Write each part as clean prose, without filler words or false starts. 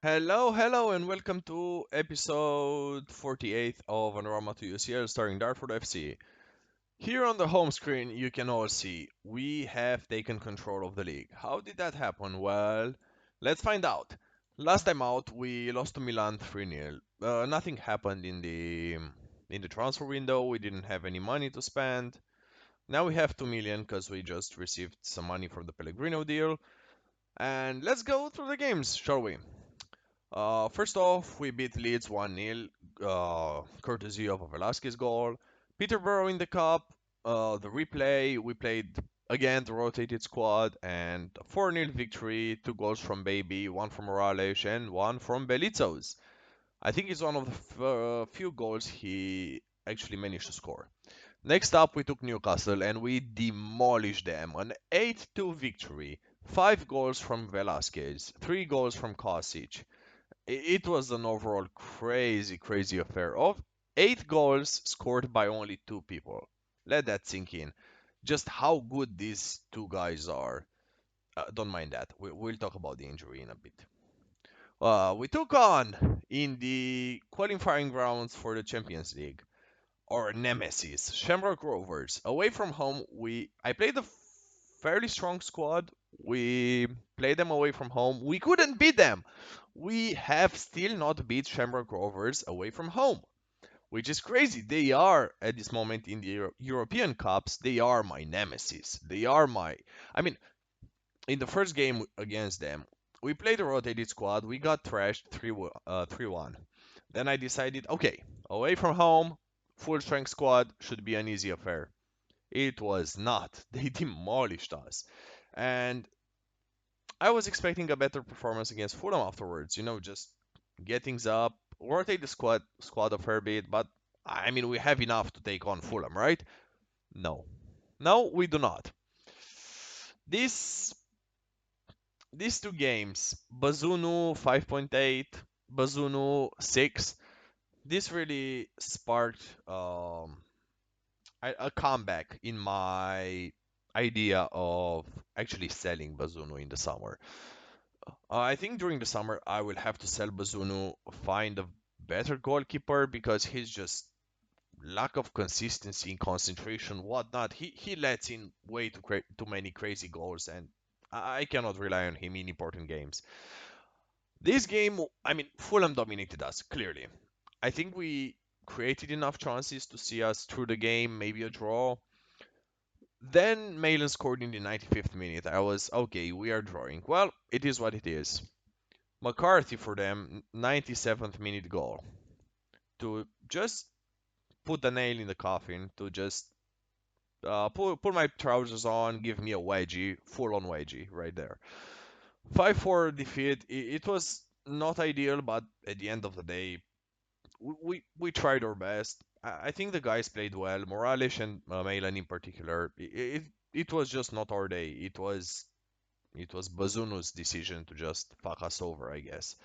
Hello, hello, and welcome to episode 48 of Panorama to UCL starring Dartford FC. Here on the home screen, you can all see we have taken control of the league. How did that happen? Well, let's find out. Last time out, we lost to Milan 3-0. Nothing happened in the transfer window. We didn't have any money to spend. Now we have 2 million because we just received some money from the Pellegrino deal. And let's go through the games, shall we? First off, we beat Leeds 1-0, courtesy of a Velasquez goal. Peterborough in the cup, the replay, we played again the rotated squad, and a 4-0 victory, two goals from Baby, one from Morales, and one from Belizos. I think it's one of the few goals he actually managed to score. Next up, we took Newcastle and we demolished them. An 8-2 victory, 5 goals from Velasquez, 3 goals from Kosic. It was an overall crazy, crazy affair of 8 goals scored by only 2 people. Let that sink in. Just how good these two guys are. Don't mind that. We'll talk about the injury in a bit. We took on in the qualifying rounds for the Champions League our nemesis, Shamrock Rovers. Away from home, I played a fairly strong squad. We played them away from home. We couldn't beat them. We have still not beat Shamrock Rovers away from home, which is crazy. They are at this moment in the European Cups. They are my nemesis. They are my. I mean, in the first game against them, we played a rotated squad. We got thrashed 3-1. Then I decided, okay, away from home, full strength squad should be an easy affair. It was not. They demolished us. And I was expecting a better performance against Fulham afterwards. Just get things up, rotate the squad a fair bit. But I mean, we have enough to take on Fulham, right? No, no, we do not. This these two games, Bazunu 5.8, Bazunu 6. This really sparked a comeback in my idea of actually selling Bazunu in the summer. I think during the summer I will have to sell Bazunu, find a better goalkeeper because he's just lack of consistency, concentration, whatnot. He lets in way too many crazy goals, and I cannot rely on him in important games. This game, I mean, Fulham dominated us clearly. I think we created enough chances to see us through the game, maybe a draw. Then Malin scored in the 95th minute. I was okay, we are drawing. Well, it is what it is. McCarthy for them, 97th minute goal. To just put the nail in the coffin, to just put my trousers on, give me a wedgie, full on wedgie right there. 5-4 defeat. It was not ideal, but at the end of the day, we tried our best. I think the guys played well. Morales and Milan in particular. It was just not our day. It was Bazunu's decision to just fuck us over, I guess.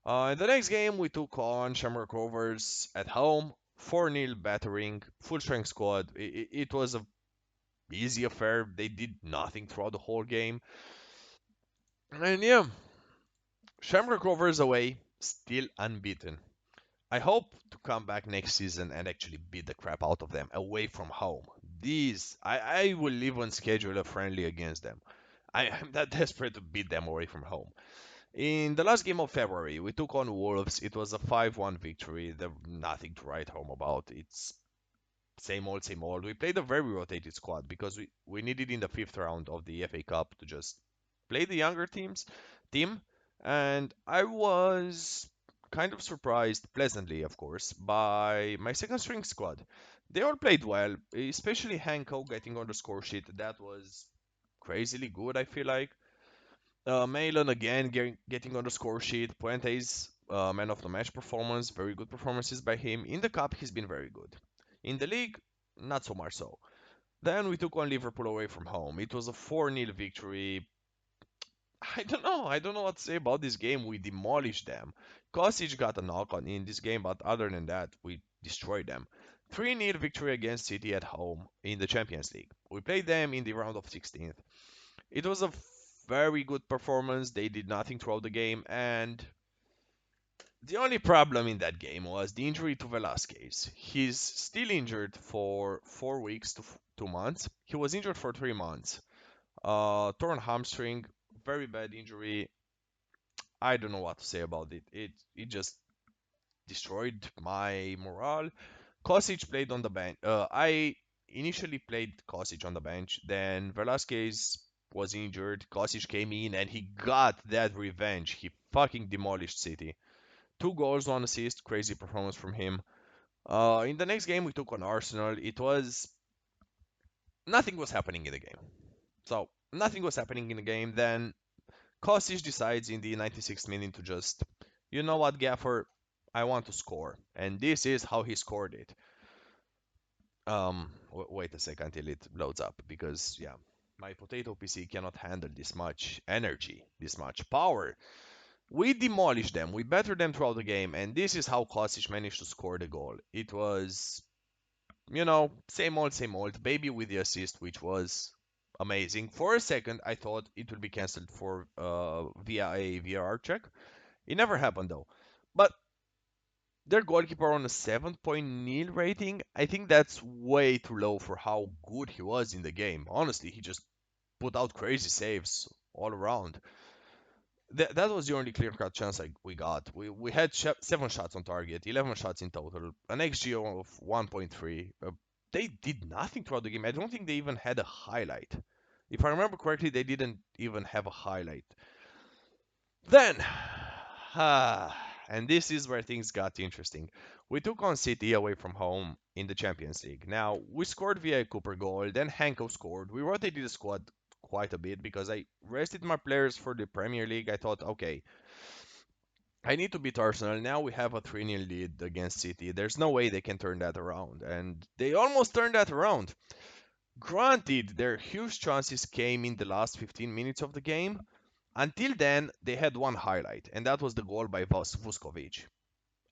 In the next game, we took on Shamrock Rovers at home, 4-0 battering, full strength squad. It was a easy affair. They did nothing throughout the whole game. And yeah, Shamrock Rovers away, still unbeaten. I hope to come back next season and actually beat the crap out of them away from home. I will even schedule a friendly against them. I'm that desperate to beat them away from home. In the last game of February, we took on Wolves. It was a 5-1 victory. There's nothing to write home about. It's same old, same old. We played a very rotated squad because we needed in the fifth round of the FA Cup to just play the younger team, and I was kind of surprised, pleasantly, of course, by my second string squad. They all played well, especially Hanko getting on the score sheet. That was crazily good, I feel like. Malin again getting on the score sheet. Puente's man of the match performance, very good performances by him. In the cup, he's been very good. In the league, not so much so. Then we took on Liverpool away from home. It was a 4-0 victory. I don't know. I don't know what to say about this game. We demolished them. Kosic got a knock on in this game, but other than that, we destroyed them. 3-0 victory against City at home in the Champions League. We played them in the round of 16th. It was a very good performance. They did nothing throughout the game, and The only problem in that game was the injury to Velasquez. He's still injured for 4 weeks to 2 months. He was injured for 3 months. Torn hamstring, very bad injury. I don't know what to say about it. It just destroyed my morale. Kosic played on the bench. I initially played Kosic on the bench. Then Velasquez was injured. Kosic came in and he got that revenge. He fucking demolished City. 2 goals, 1 assist. Crazy performance from him. In the next game we took on Arsenal. It was nothing was happening in the game. So nothing was happening in the game. Then Kostic decides in the 96th minute to just, you know what, Gaffer, I want to score, and this is how he scored it. Wait a second until it loads up because yeah, my potato PC cannot handle this much energy, this much power. We demolished them, we battered them throughout the game, and this is how Kostic managed to score the goal. It was, same old, baby with the assist, which was amazing. For a second, I thought it would be cancelled for via a VAR check. It never happened though. But their goalkeeper on a 7.0 rating, I think that's way too low for how good he was in the game. Honestly, he just put out crazy saves all around. That was the only clear-cut chance we got. We had 7 shots on target, 11 shots in total, an XG of 1.3. They did nothing throughout the game. I don't think they even had a highlight. If I remember correctly, they didn't even have a highlight. Then, and this is where things got interesting. We took on City away from home in the Champions League. Now, we scored via a Cooper goal, then Henko scored. We rotated the squad quite a bit because I rested my players for the Premier League. I thought, okay, I need to beat Arsenal. Now we have a 3-0 lead against City. There's no way they can turn that around. And they almost turned that around. Granted, their huge chances came in the last 15 minutes of the game. Until then, they had one highlight, and that was the goal by Vuskovic.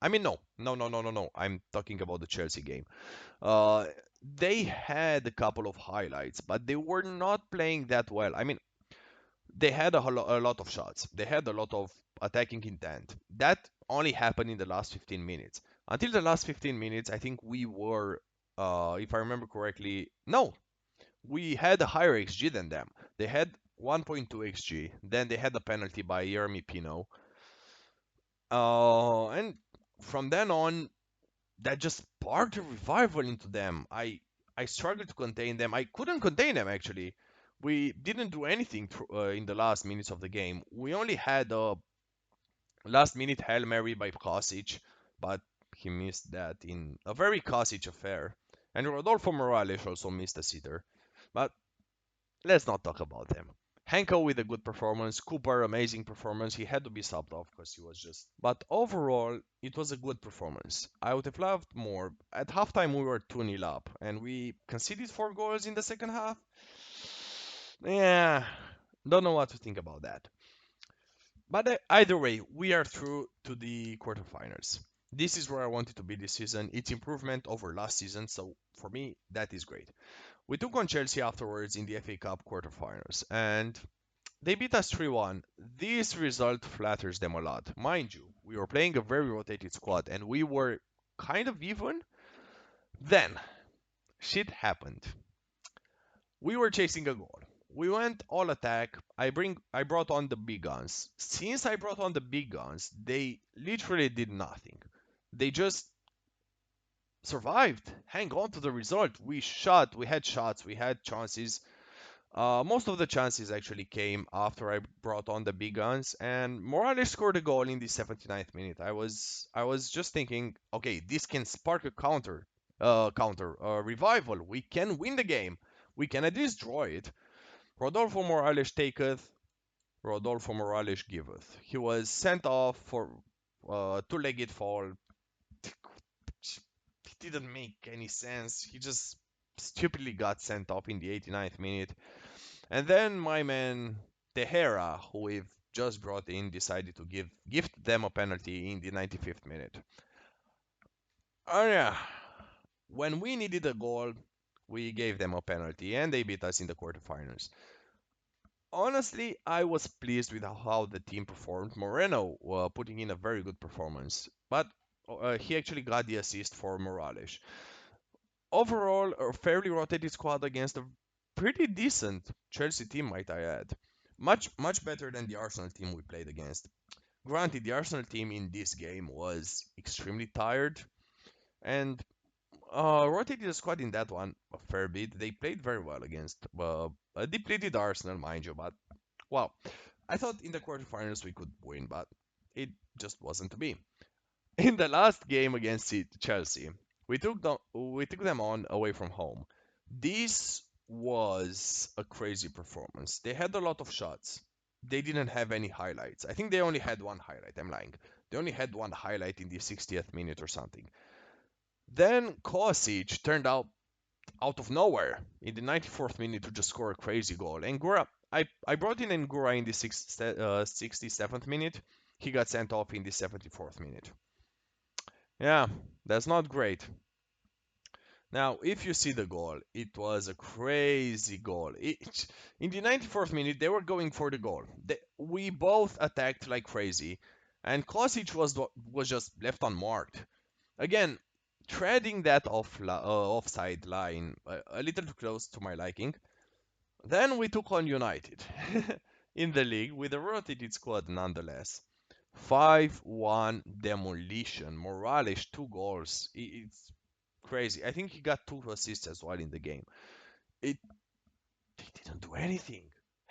I mean, no, no, no, no, no, no. I'm talking about the Chelsea game. Uh, they had a couple of highlights, but they were not playing that well. I mean, they had a lot of shots. They had a lot of attacking intent. That only happened in the last 15 minutes. Until the last 15 minutes, I think we were, if I remember correctly, no, we had a higher XG than them. They had 1.2 XG. Then they had a penalty by Jeremy Pino. And from then on, that just sparked a revival into them. I struggled to contain them. I couldn't contain them actually. We didn't do anything in the last minutes of the game. We only had a last minute Hail Mary by Kosic, but he missed that in a very Kosic affair. And Rodolfo Morales also missed a sitter. But let's not talk about them. Henko with a good performance, Cooper amazing performance. He had to be subbed off because he was just. But overall, it was a good performance. I would have loved more. At halftime, we were 2-0 up, and we conceded 4 goals in the second half. Yeah, don't know what to think about that. But either way, we are through to the quarterfinals. This is where I wanted to be this season. It's improvement over last season, so for me, that is great. We took on Chelsea afterwards in the FA Cup quarterfinals, and they beat us 3-1. This result flatters them a lot. Mind you, we were playing a very rotated squad, and we were kind of even. Then, shit happened. We were chasing a goal. We went all attack. I brought on the big guns. Since I brought on the big guns, they literally did nothing. They just survived. Hang on to the result. We had shots, we had chances. Most of the chances actually came after I brought on the big guns, and Morales scored a goal in the 79th minute. I was just thinking, okay, this can spark a revival. We can win the game. We can at least draw it. Rodolfo Morales taketh, Rodolfo Morales giveth. He was sent off for two-legged fall. It didn't make any sense. He just stupidly got sent off in the 89th minute. And then my man Tejera, who we've just brought in, decided to gift them a penalty in the 95th minute. Oh yeah, when we needed a goal, we gave them a penalty, and they beat us in the quarterfinals. Honestly, I was pleased with how the team performed. Moreno putting in a very good performance, but he actually got the assist for Morales. Overall, a fairly rotated squad against a pretty decent Chelsea team, might I add. Much better than the Arsenal team we played against. Granted, the Arsenal team in this game was extremely tired and rotated the squad in that one a fair bit. They played very well against a depleted Arsenal, mind you, but well, I thought in the quarterfinals we could win, but it just wasn't to be. In the last game against Chelsea, we took them on away from home. This was a crazy performance. They had a lot of shots. They didn't have any highlights. I think they only had one highlight. I'm lying. They only had one highlight in the 60th minute or something. Then Kovacic turned out of nowhere in the 94th minute to just score a crazy goal. Ngura, I brought in Ngura in the 67th minute. He got sent off in the 74th minute. Yeah, that's not great. Now, if you see the goal, it was a crazy goal. In the 94th minute, they were going for the goal. We both attacked like crazy, and Kosic was just left unmarked. Again, treading that offside line a little too close to my liking. Then we took on United in the league with a rotated squad nonetheless. 5-1 demolition. Morales, 2 goals. It's crazy. I think he got 2 assists as well in the game. It They didn't do anything.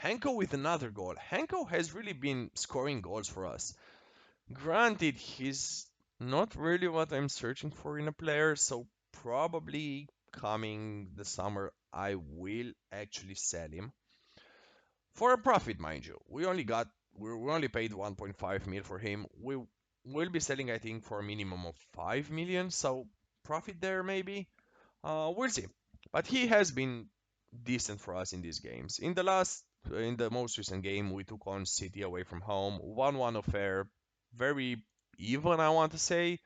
Henko with another goal. Henko has really been scoring goals for us. Granted, he's not really what I'm searching for in a player, so probably coming the summer I will actually sell him for a profit, mind you. We only paid 1.5 mil for him. We will be selling, I think, for a minimum of 5 million, so profit there maybe. We'll see. But he has been decent for us in these games. In the most recent game, we took on City away from home, 1-1 affair, very even, I want to say.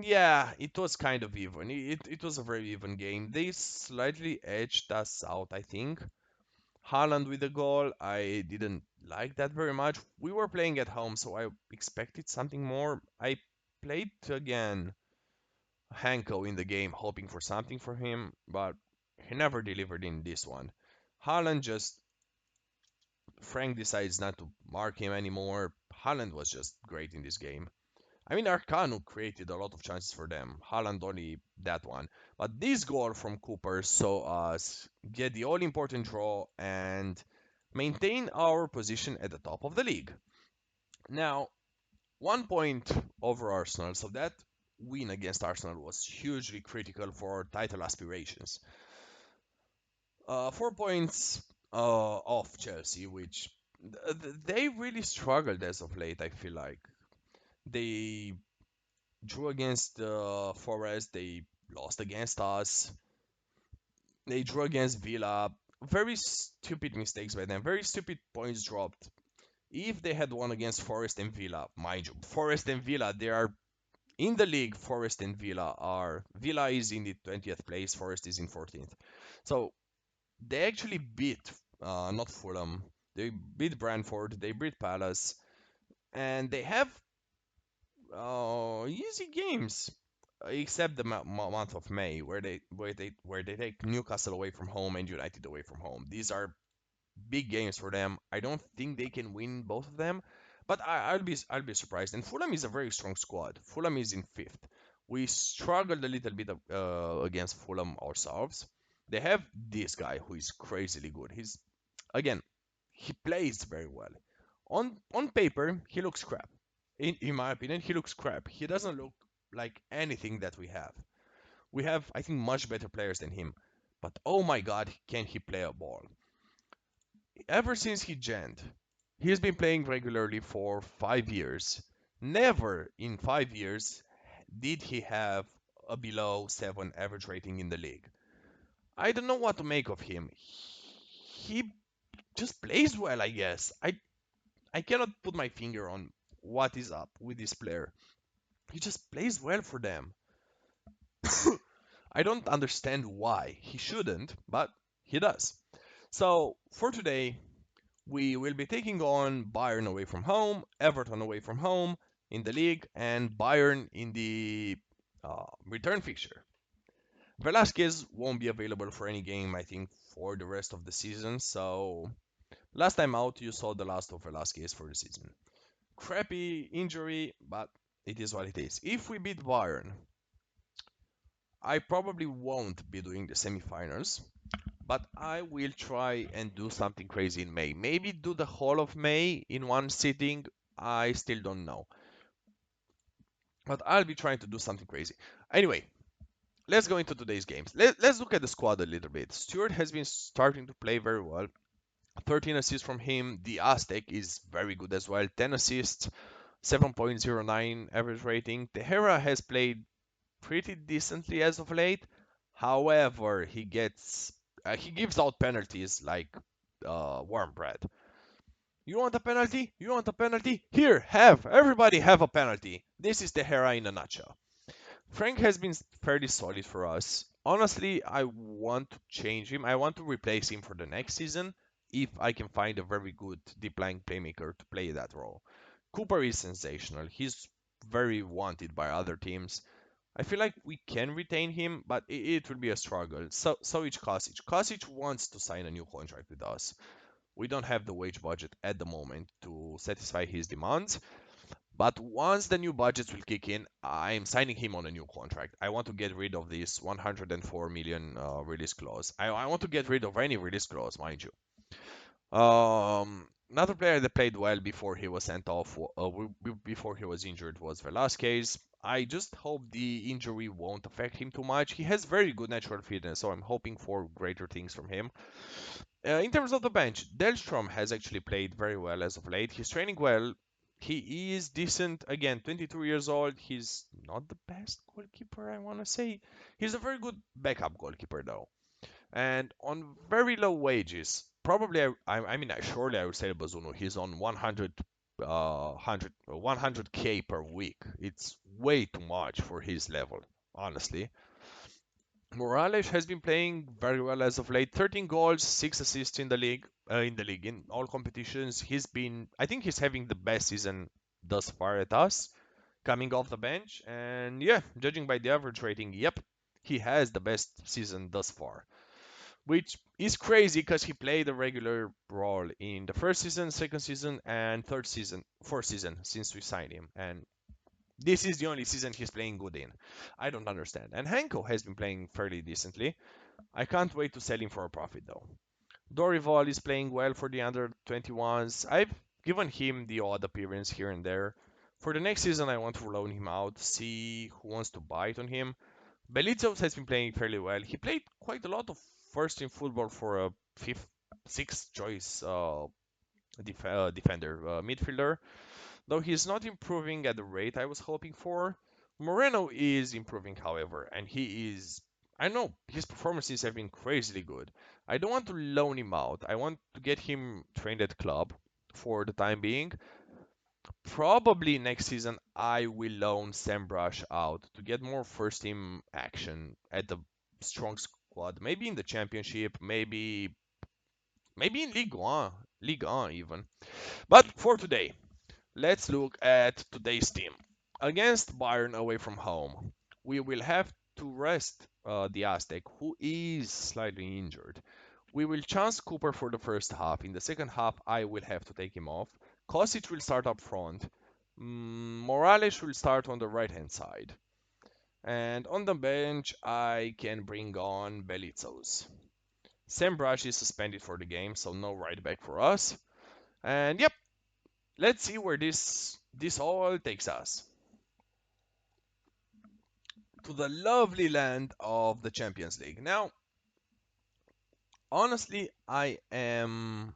Yeah, it was kind of even. It was a very even game. They slightly edged us out, I think. Haaland with the goal, I didn't like that very much. We were playing at home, so I expected something more. I played again Hanko in the game, hoping for something for him, but he never delivered in this one. Haaland just Frank decides not to mark him anymore. Haaland was just great in this game. I mean, Arcano created a lot of chances for them. Haaland only that one. But this goal from Cooper saw us get the all-important draw and maintain our position at the top of the league. Now, 1 point over Arsenal, so that win against Arsenal was hugely critical for title aspirations. 4 points off Chelsea, which they really struggled as of late, I feel like. They drew against Forest, they lost against us, they drew against Villa. Very stupid mistakes by them, very stupid points dropped. If they had won against Forest and Villa, mind you, Forest and Villa, they are in the league. Forest and Villa is in the 20th place, Forest is in 14th. So they actually beat not Fulham, they beat Brentford, they beat Palace, and they have easy games, except the month of May, where they take Newcastle away from home and United away from home. These are big games for them. I don't think they can win both of them, but I'll be surprised. And Fulham is a very strong squad. Fulham is in fifth. We struggled a little bit against Fulham ourselves. They have this guy who is crazily good. Again, he plays very well. On paper, he looks crap. In my opinion, he looks crap. He doesn't look like anything that we have. We have, I think, much better players than him. But oh my god, can he play a ball? Ever since he joined, he's been playing regularly for 5 years. Never in 5 years did he have a below 7 average rating in the league. I don't know what to make of him. He just plays well, I guess. I cannot put my finger on what is up with this player. He just plays well for them. I don't understand why. He shouldn't, but he does. So for today, we will be taking on Bayern away from home, Everton away from home in the league, and Bayern in the return fixture. Velasquez won't be available for any game, I think, for the rest of the season. So last time out, you saw the last of Velasquez for the season. Crappy injury, but it is what it is. If we beat Bayern, I probably won't be doing the semifinals, but I will try and do something crazy in May. Maybe do the whole of May in one sitting. I still don't know. But I'll be trying to do something crazy. Anyway, let's go into today's games. Let's look at the squad a little bit. Stewart has been starting to play very well. 13 assists from him. The Aztec is very good as well. 10 assists, 7.09 average rating. Tehera has played pretty decently as of late. However, he gives out penalties like warm bread. You want a penalty? You want a penalty? Here, have. Everybody have a penalty. This is Tehera in a nutshell. Frank has been fairly solid for us. Honestly, I want to change him. I want to replace him for the next season if I can find a very good deep line playmaker to play that role. Cooper is sensational. He's very wanted by other teams. I feel like we can retain him, but it will be a struggle. So each Kosic. Kosic wants to sign a new contract with us. We don't have the wage budget at the moment to satisfy his demands. But once the new budgets will kick in, I'm signing him on a new contract. I want to get rid of this 104 million release clause. I want to get rid of any release clause, mind you. Another player that played well before he was sent off, before he was injured, was Velasquez. I just hope the injury won't affect him too much. He has very good natural fitness, so I'm hoping for greater things from him. In terms of the bench, Delstrom has actually played very well as of late. He's training well. He is decent. Again, 22 years old. He's not the best goalkeeper, I want to say. He's a very good backup goalkeeper, though. And on very low wages, probably, surely I would say Bazunu. He's on 100K per week. It's way too much for his level, honestly. Morales has been playing very well as of late. 13 goals, 6 assists in the league. In all competitions, I think he's having the best season thus far at us, coming off the bench. And yeah, judging by the average rating, yep, he has the best season thus far, which is crazy because he played a regular role in the first season, second season, and fourth season since we signed him. And this is the only season he's playing good in. I don't understand. And Hanko has been playing fairly decently. I can't wait to sell him for a profit though. Dorival is playing well for the under 21s. I've given him the odd appearance here and there. For the next season, I want to loan him out, see who wants to buy it on him. Belizos has been playing fairly well. He played quite a lot of first team football for a fifth, sixth choice defender, midfielder. Though he's not improving at the rate I was hoping for. Moreno is improving, however, and he is. I know his performances have been crazily good. I don't want to loan him out. I want to get him trained at club for the time being. Probably next season I will loan Sam Brush out to get more first team action at the strong squad. Maybe in the championship, maybe in Ligue 1 even. But for today, let's look at today's team. Against Bayern away from home, we will have to rest the Aztec, who is slightly injured. We will chance Cooper for the first half. In the second half, I will have to take him off. Kosic will start up front. Morales will start on the right hand side. And on the bench, I can bring on Belizos. Sam Brush is suspended for the game, so no right back for us. And yep, let's see where this all takes us. To the lovely land of the Champions League. Now, honestly, I'm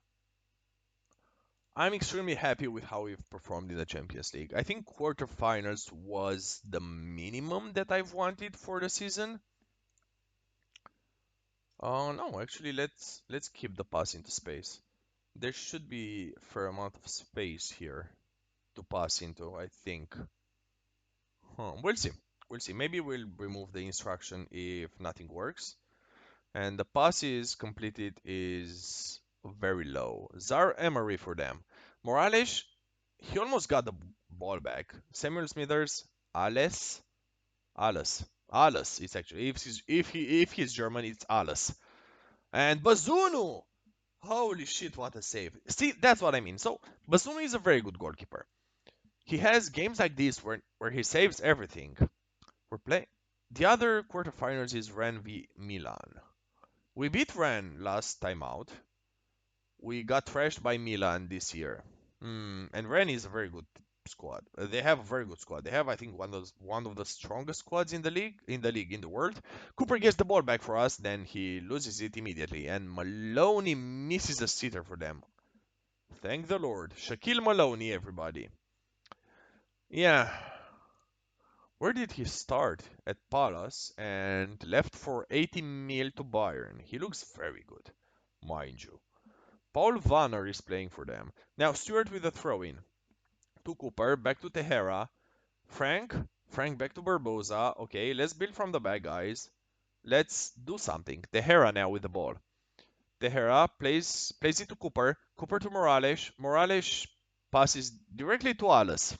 extremely happy with how we've performed in the Champions League. I think quarterfinals was the minimum that I've wanted for the season. Oh no, actually let's keep the pass into space. There should be a fair amount of space here to pass into, I think. We'll see. We'll see. Maybe we'll remove the instruction if nothing works. And the passes completed is very low. Zar Emery for them. Morales, he almost got the ball back. Samuel Smithers, Alles, Alles. It's actually if he's German, it's Alles. And Bazunu, holy shit, what a save! See, that's what I mean. So Bazunu is a very good goalkeeper. He has games like this where he saves everything. We're playing. The other quarterfinals is Ren v Milan. We beat Ren last time out. We got thrashed by Milan this year. And Ren is a very good squad. They have a very good squad. They have, I think, one of the strongest squads in the world. Cooper gets the ball back for us, then he loses it immediately, and Maloney misses a sitter for them. Thank the Lord. Shaquille Maloney, everybody. Yeah. Where did he start? At Palace and left for 80 mil to Bayern. He looks very good, mind you. Paul Vanner is playing for them. Now Stewart with a throw-in. To Cooper, back to Tejera. Frank. Frank back to Barbosa. Okay, let's build from the back, guys. Let's do something. Tejera now with the ball. Tejera plays it to Cooper. Cooper to Morales. Morales passes directly to Alice.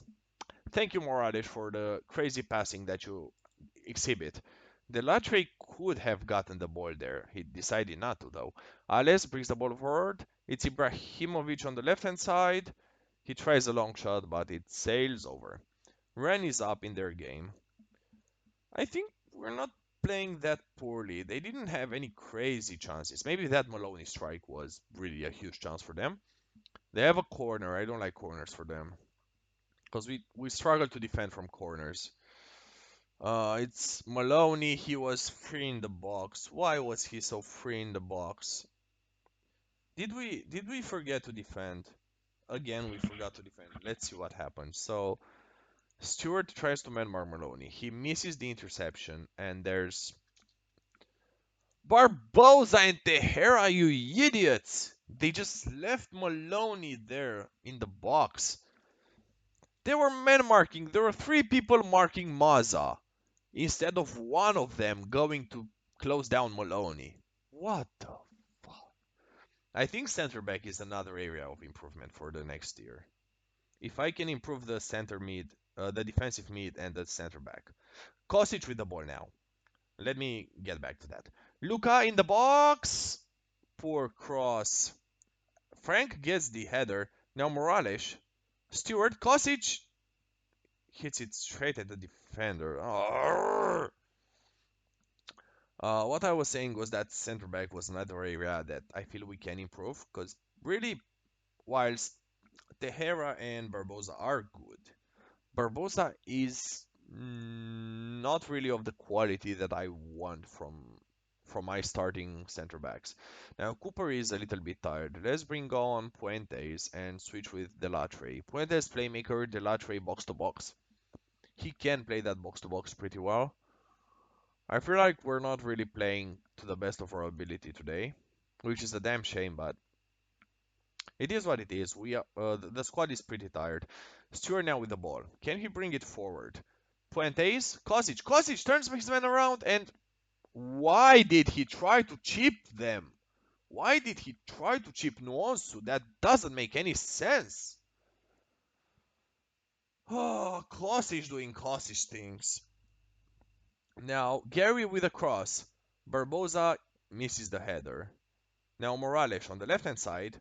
Thank you, Morales, for the crazy passing that you exhibit. Delatre could have gotten the ball there. He decided not to, though. Ales brings the ball forward. It's Ibrahimovic on the left-hand side. He tries a long shot, but it sails over. Ren is up in their game. I think we're not playing that poorly. They didn't have any crazy chances. Maybe that Maloney strike was really a huge chance for them. They have a corner. I don't like corners for them because we struggle to defend from corners. It's Maloney. He was free in the box. Why was he so free in the box? Did we forget to defend? Again, we forgot to defend. Let's see what happens. So Stewart tries to man mark Maloney. He misses the interception, and there's Barbosa and Tejera, you idiots! They just left Maloney there in the box. They were man marking. There were three people marking Maza instead of one of them going to close down Maloney. What the fuck? I think center back is another area of improvement for the next year. If I can improve the center mid, the defensive mid, and the center back. Kosic with the ball now. Let me get back to that. Luka in the box. Poor cross. Frank gets the header. Now Morales. Stewart. Kosic hits it straight at the defender. Arrgh. What I was saying was that center back was another area that I feel we can improve because really, whilst Tejera and Barbosa are good, Barbosa is not really of the quality that I want from my starting center backs. Now Cooper is a little bit tired. Let's bring on Puentes and switch with Delatre. Puentes playmaker, Delatre box to box. He can play that box to box pretty well. I feel like we're not really playing to the best of our ability today, which is a damn shame, but it is what it is. The squad is pretty tired. Stewart now with the ball. Can he bring it forward? Puentes, Kosic turns his man around, and why did he try to chip them? Why did he try to chip Nuonsu? That doesn't make any sense. Oh, Kosic doing Kosic things. Now, Gary with a cross. Barbosa misses the header. Now Morales on the left-hand side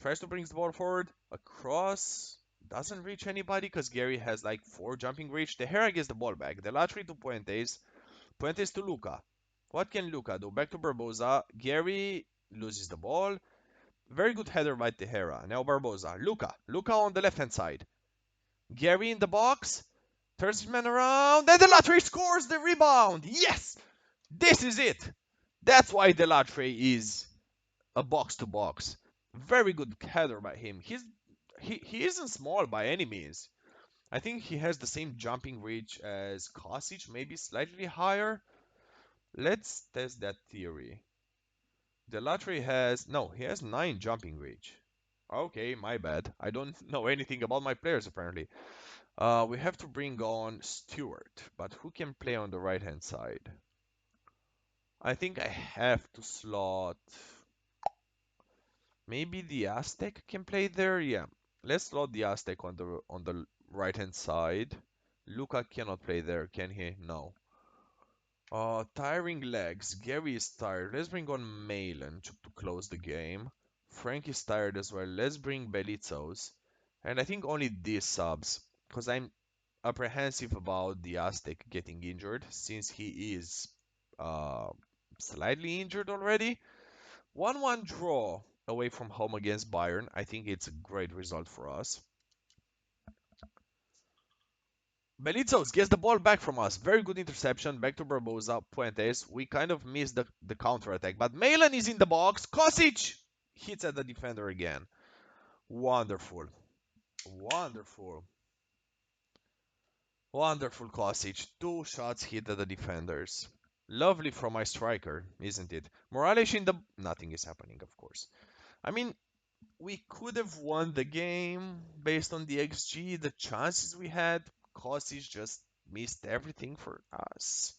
tries to bring the ball forward. A cross doesn't reach anybody because Gary has like 4 jumping reach. De Gea gets the ball back. Delatri to Puentes. Puentes to Luca. What can Luca do? Back to Barbosa. Gary loses the ball. Very good header by De Gea. Now Barbosa. Luca on the left-hand side. Gary in the box. Turns his man around. And Delatri scores the rebound. Yes! This is it. That's why Delatri is a box to box. Very good header by him. He isn't small by any means. I think he has the same jumping reach as Kosic, maybe slightly higher. Let's test that theory. Delatri has no, he has 9 jumping reach. Okay, my bad. I don't know anything about my players apparently. We have to bring on Stewart, but who can play on the right hand side? I think I have to slot. Maybe the Aztec can play there. Yeah, let's slot the Aztec on the right hand side. Luca cannot play there, can he? No. Tiring legs. Gary is tired. Let's bring on Malin to close the game. Frank is tired as well. Let's bring Belitzos. And I think only these subs, because I'm apprehensive about the Aztec getting injured, since he is uh, slightly injured already. 1-1 draw away from home against Bayern. I think it's a great result for us. Belitzos gets the ball back from us. Very good interception. Back to Barbosa. Puentes. We kind of missed the counter attack. But Milan is in the box. Kosic hits at the defender again. Wonderful. Wonderful. Wonderful Kosic. Two shots hit at the defenders. Lovely from my striker, isn't it? Morales in the... Nothing is happening, of course. I mean, we could have won the game based on the XG, the chances we had. Kostic just missed everything for us.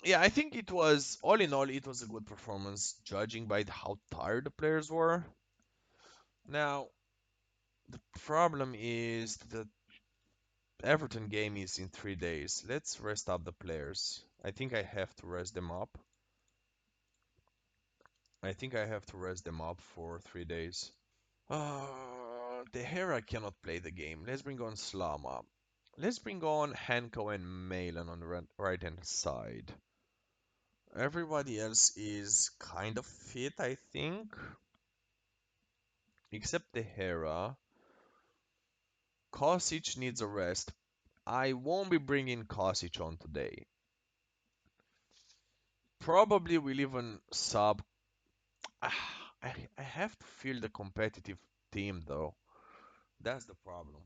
Yeah, I think it was, all in all, it was a good performance, judging by how tired the players were. Now, the problem is the Everton game is in 3 days. Let's rest up the players. I think I have to rest them up. I think I have to rest them up for 3 days. De Hera cannot play the game. Let's bring on Slama. Let's bring on Hanko and Malin on the right hand side. Everybody else is kind of fit, I think. Except De Hera. Kosic needs a rest. I won't be bringing Kosic on today. Probably we'll even sub. I have to feel the competitive team though. That's the problem.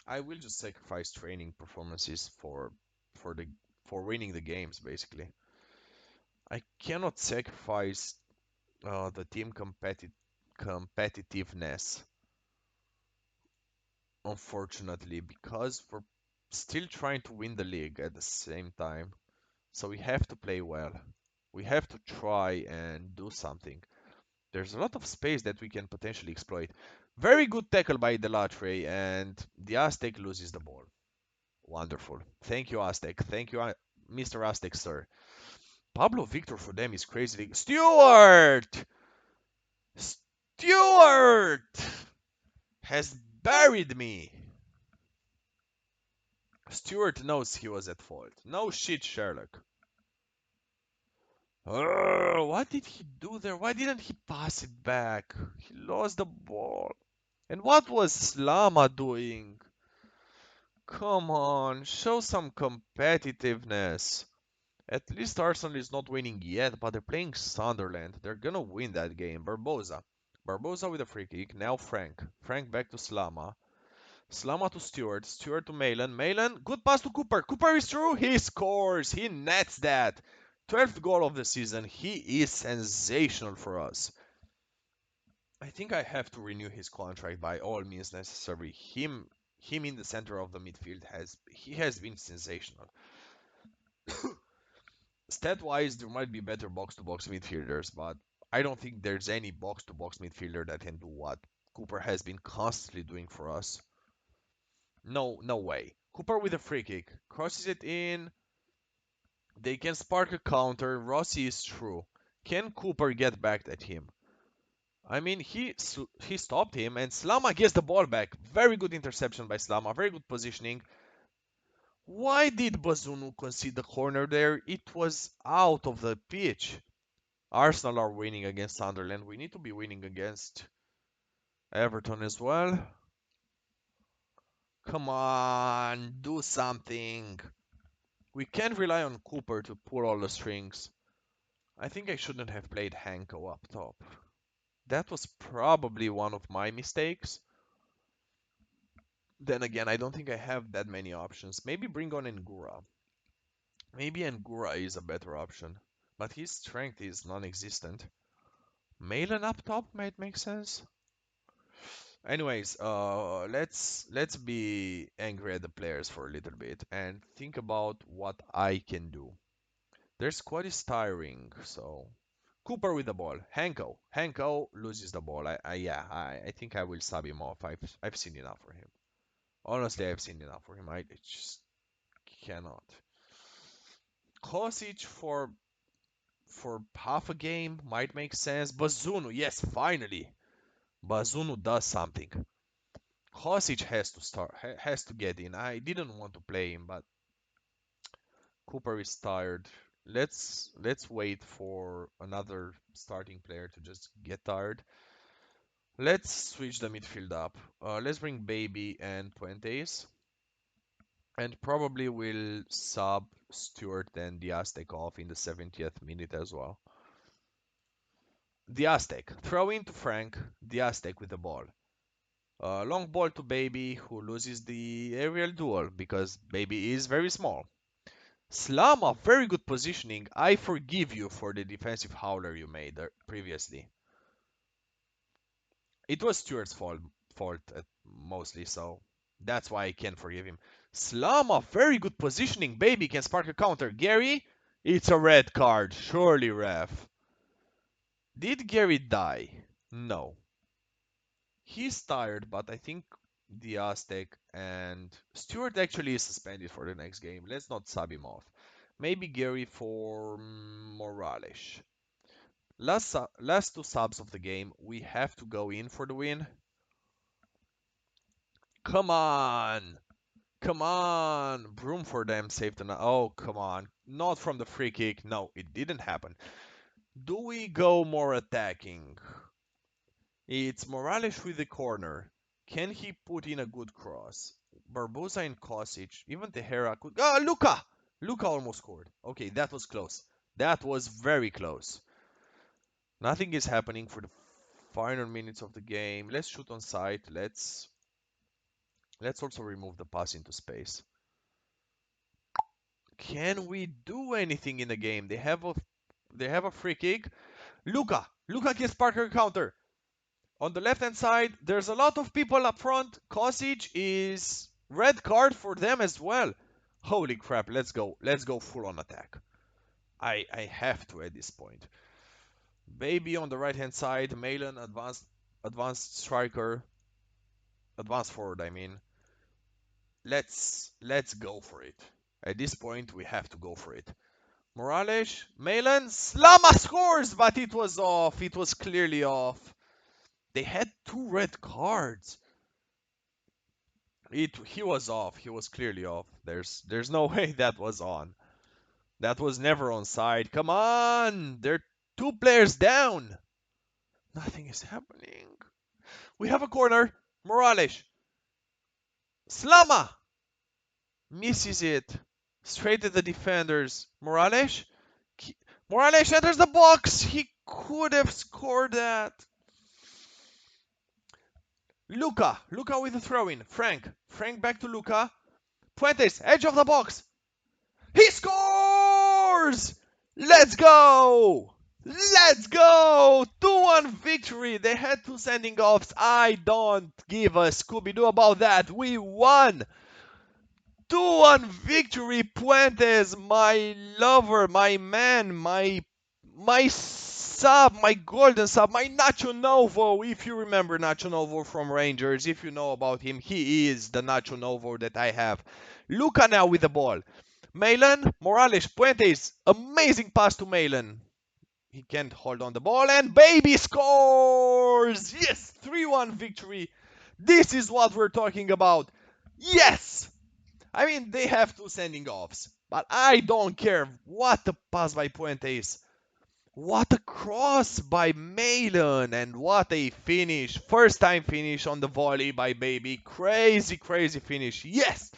I will just sacrifice training performances for the for winning the games basically. I cannot sacrifice the team competitiveness, unfortunately, because we're still trying to win the league at the same time. So we have to play well. We have to try and do something. There's a lot of space that we can potentially exploit. Very good tackle by Delatre, and the Aztec loses the ball. Wonderful. Thank you, Aztec. Thank you, Mr. Aztec, sir. Pablo Victor for them is crazy. Stewart! Stewart has buried me. Stewart knows he was at fault. No shit, Sherlock. What did he do there? Why didn't he pass it back? He lost the ball. And what was Slama doing? Come on, show some competitiveness. At least Arsenal is not winning yet, but they're playing Sunderland. They're gonna win that game. Barbosa. Barbosa with a free kick. Now Frank. Frank back to Slama. Slama to Stewart. Stewart to Malin. Malin, good pass to Cooper. Cooper is through. He scores. He nets that. 12th goal of the season. He is sensational for us. I think I have to renew his contract by all means necessary. Him in the center of the midfield has been sensational. Stat-wise, there might be better box-to-box midfielders, but I don't think there's any box-to-box midfielder that can do what Cooper has been constantly doing for us. No, no way. Cooper with a free kick. Crosses it in. They can spark a counter. Rossi is through. Can Cooper get back at him? I mean, he stopped him, and Slama gets the ball back. Very good interception by Slama. Very good positioning. Why did Bazunu concede the corner there? It was out of the pitch. Arsenal are winning against Sunderland. We need to be winning against Everton as well. Come on, do something. We can't rely on Cooper to pull all the strings. I think I shouldn't have played Hanko up top. That was probably one of my mistakes. Then again, I don't think I have that many options. Maybe bring on Ngura. Maybe Ngura is a better option. But his strength is non-existent. Malin up top might make sense. Anyways, let's be angry at the players for a little bit and think about what I can do. Their squad is tiring, so Cooper with the ball. Hanko loses the ball. I think I will sub him off. I've seen enough for him. Honestly, I've seen enough for him. I just cannot. Kosic for half a game might make sense. Bazunu, yes, finally. Bazunu does something. Kosic has to start, has to get in. I didn't want to play him, but Cooper is tired. Let's wait for another starting player to just get tired. Let's switch the midfield up. Let's bring Baby and Puentes, and probably we'll sub Stewart and the Aztec off in the 70th minute as well. The Aztec throw into Frank. The Aztec with the ball. Long ball to Baby, who loses the aerial duel because Baby is very small. Slama, very good positioning. I forgive you for the defensive howler you made previously. It was Stewart's fault mostly, so that's why I can forgive him. Slama, very good positioning. Baby can spark a counter. Gary, it's a red card. Surely, ref. Did Gary die? No. He's tired, but I think the Aztec and Stewart actually is suspended for the next game. Let's not sub him off. Maybe Gary for Morales. Last two subs of the game. We have to go in for the win. Come on! Come on! Broom for them saved the. Oh, come on. Not from the free kick. No, it didn't happen. Do we go more attacking? It's Morales with the corner. Can he put in a good cross? Barbosa and Kosic. Even Tejera could. Ah, Luca! Luca almost scored. Okay, that was close. That was very close. Nothing is happening for the final minutes of the game. Let's shoot on sight. Let's also remove the pass into space. Can we do anything in the game? They have a free kick. Luca can spark her counter. On the left hand side, there's a lot of people up front. Kosic is red card for them as well. Holy crap, let's go. Let's go full on attack. I have to at this point. Baby on the right hand side, Malin advanced striker, advanced forward, I mean. Let's go for it. At this point, we have to go for it. Morales, Malin, Slama scores, but it was off. It was clearly off. They had two red cards. He was off. He was clearly off. There's no way that was on. That was never on side. Come on! They're two players down. Nothing is happening. We have a corner. Morales. Slama misses it. Straight at the defenders. Morales. Morales enters the box. He could have scored that. Luca with a throw in. Frank back to Luca. Puentes, edge of the box. He scores! Let's go! Let's go! 2-1 victory. They had two sending offs. I don't give a Scooby-Doo about that. We won! 2-1 victory, Puentes, my lover, my man, my sub, my golden sub, my Nacho Novo. If you remember Nacho Novo from Rangers, if you know about him, he is the Nacho Novo that I have. Luca now with the ball. Malin, Morales, Puentes, amazing pass to Malin. He can't hold on the ball, and Baby scores! Yes, 3-1 victory. This is what we're talking about. Yes! I mean, they have two sending offs, but I don't care. What a pass by Puentes. What a cross by Malin, and what a finish. First time finish on the volley by Baby. Crazy, crazy finish. Yes!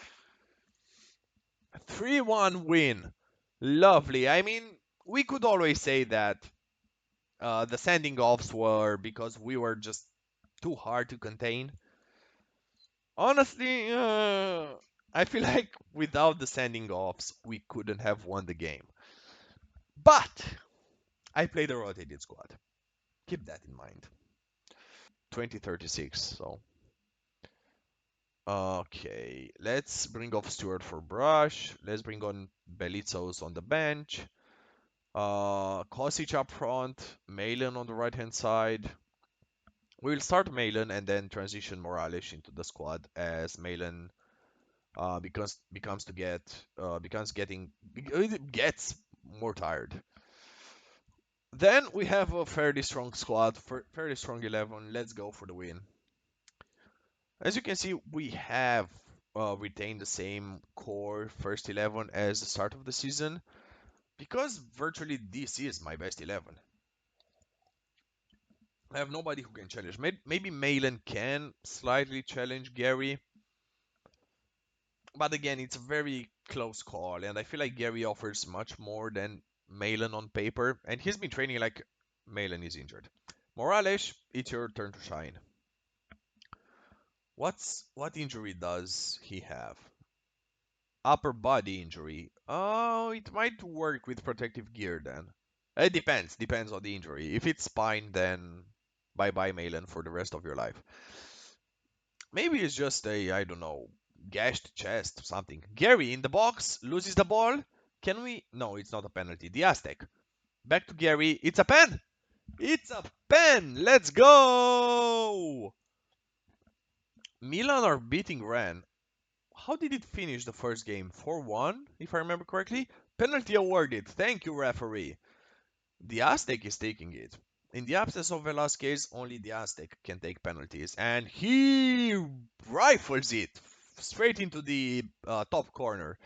3-1 win. Lovely. I mean, we could always say that the sending offs were because we were just too hard to contain. Honestly, I feel like without the sending offs, we couldn't have won the game. But I played a rotated squad. Keep that in mind. 2036, so Okay, let's bring off Stewart for Brush. Let's bring on Belitzos on the bench. Kosic up front, Malin on the right hand side. We'll start Malin and then transition Morales into the squad as Malin becomes to get becomes getting gets more tired. Then we have a fairly strong squad, fairly strong 11. Let's go for the win. As you can see, we have retained the same core first 11 as the start of the season because virtually this is my best 11. I have nobody who can challenge. Maybe Malin can slightly challenge Gary, but again, it's a very close call, and I feel like Gary offers much more than Malin on paper, and he's been training like Malin is injured. Morales, it's your turn to shine. What injury does he have? Upper body injury. Oh, it might work with protective gear then. It depends on the injury. If it's spine, then bye bye Malin for the rest of your life. Maybe it's just a, I don't know, gashed chest, something. Gary in the box, loses the ball. Can we? No, it's not a penalty. The Aztec. Back to Gary. It's a pen! It's a pen! Let's go! Milan are beating Ren. How did it finish the first game? 4-1, if I remember correctly? Penalty awarded. Thank you, referee. The Aztec is taking it. In the absence of Velasquez, only the Aztec can take penalties. And he rifles it straight into the top corner.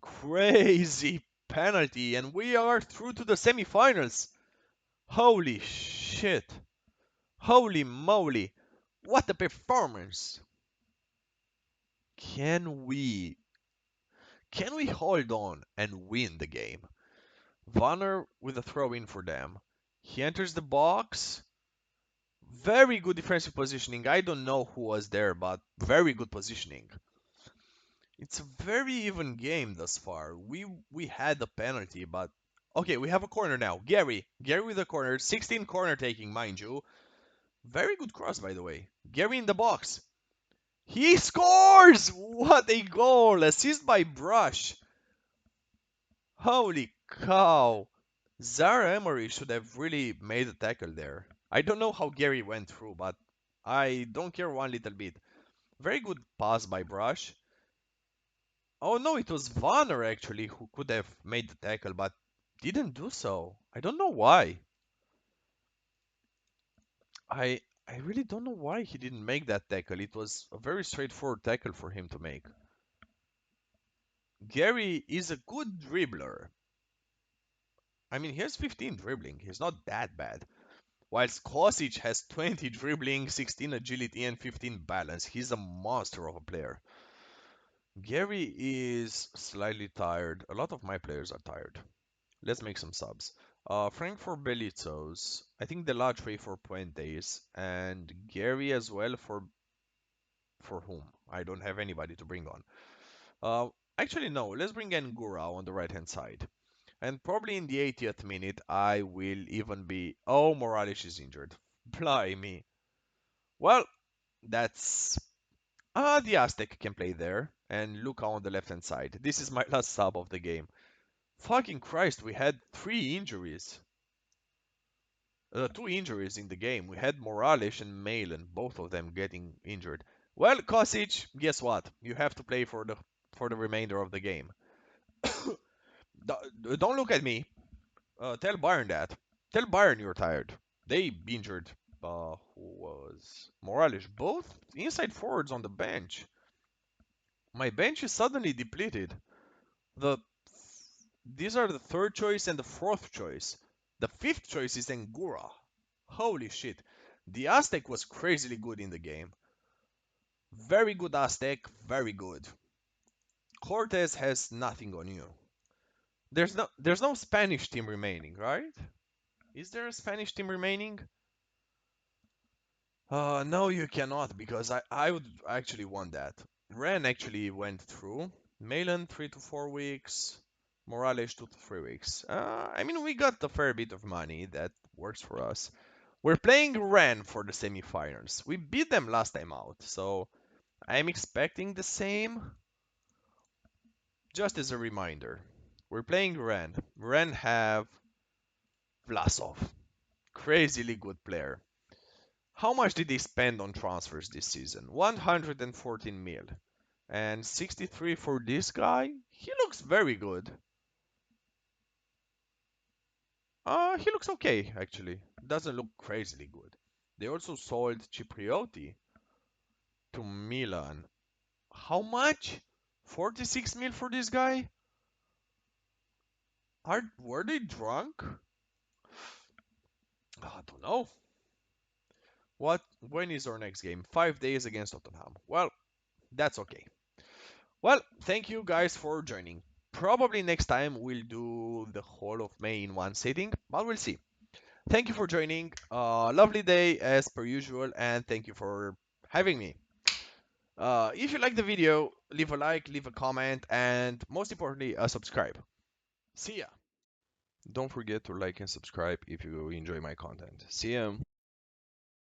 Crazy penalty. And we are through to the semifinals. Holy shit. Holy moly. What a performance. Can we hold on and win the game? Vanner with a throw in for them. He enters the box. Very good defensive positioning. I don't know who was there, but very good positioning. It's a very even game thus far. We had the penalty, but okay, we have a corner now. Gary with a corner, 16 corner taking, mind you. Very good cross, by the way. Gary in the box. He scores! What a goal! Assist by Brush. Holy cow! Zara Emery should have really made a tackle there. I don't know how Gary went through, but I don't care one little bit. Very good pass by Brush. Oh no, it was Vanner actually who could have made the tackle, but didn't do so. I don't know why. I really don't know why he didn't make that tackle. It was a very straightforward tackle for him to make. Gary is a good dribbler. I mean, he has 15 dribbling. He's not that bad. Whilst Kosic has 20 dribbling, 16 agility, and 15 balance. He's a monster of a player. Gary is slightly tired. A lot of my players are tired. Let's make some subs. Frank for Belitzos. I think Delattre for Puentes. And Gary as well for whom? I don't have anybody to bring on. Actually, no. Let's bring in Gura on the right-hand side. And probably in the 80th minute, I will even be... Oh, Morales is injured. Blimey. Well, that's... the Aztec can play there. And Luca on the left-hand side. This is my last sub of the game. Fucking Christ, we had 3 injuries. 2 injuries in the game. We had Morales and Malin, both of them getting injured. Well, Kosic, guess what? You have to play for the remainder of the game. Don't look at me. Tell Bayern that. Tell Bayern you're tired. They injured. Who was Morales? Both inside forwards on the bench. My bench is suddenly depleted. The These are the third choice and the fourth choice. The fifth choice is Engura. Holy shit. The Aztec was crazily good in the game. Very good Aztec, very good. Cortez has nothing on you. There's no Spanish team remaining, right? Is there a Spanish team remaining? No, you cannot, because I would actually want that. Ren actually went through. Malin 3 to 4 weeks. Morales 2 to 3 weeks. I mean, we got a fair bit of money. That works for us. We're playing Ren for the semifinals. We beat them last time out, so I'm expecting the same. Just as a reminder, we're playing Ren. Ren have Vlasov, crazily good player. How much did they spend on transfers this season? 114 mil. And 63 for this guy? He looks very good. He looks okay, actually. Doesn't look crazily good. They also sold Cipriotti to Milan. How much? 46 mil for this guy? Were they drunk? I don't know. When is our next game? 5 days against Tottenham. Well, that's okay. Well, thank you guys for joining. Probably next time we'll do the whole of May in one sitting, but we'll see. Thank you for joining. Lovely day as per usual, and thank you for having me. If you like the video, leave a like, leave a comment, and most importantly, a subscribe. See ya. Don't forget to like and subscribe if you enjoy my content. See ya.